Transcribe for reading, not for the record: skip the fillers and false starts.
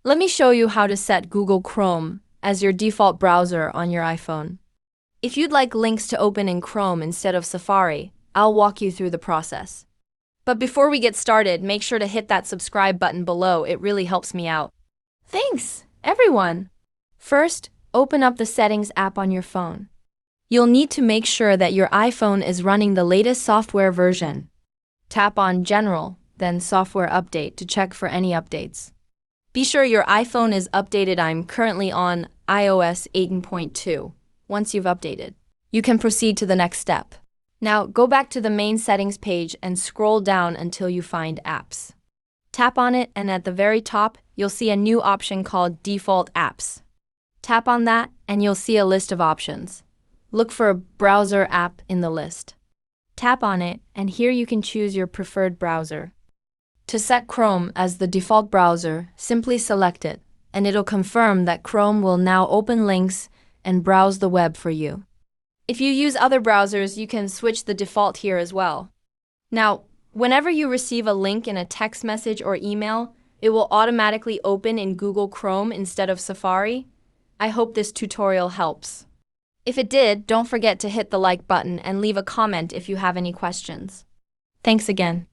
Let me show you how to set Google Chrome as your default browser on your iPhone. If you'd like links to open in Chrome instead of Safari, I'll walk you through the process. But before we get started, make sure to hit that subscribe button below. It really helps me out. Thanks, everyone! First, open up the Settings app on your phone. You'll need to make sure that your iPhone is running the latest software version. Tap on General, then Software Update to check for any updates. Be sure your iPhone is updated. I'm currently on iOS 18.2. Once you've updated, you can proceed to the next step. Now, go back to the main settings page and scroll down until you find Apps. Tap on it, and at the very top, you'll see a new option called Default Apps. Tap on that, and you'll see a list of options. Look for a browser app in the list. Tap on it, and here you can choose your preferred browser. To set Chrome as the default browser, simply select it, and it'll confirm that Chrome will now open links and browse the web for you. If you use other browsers, you can switch the default here as well. Now, whenever you receive a link in a text message or email, it will automatically open in Google Chrome instead of Safari. I hope this tutorial helps. If it did, don't forget to hit the like button and leave a comment if you have any questions. Thanks again.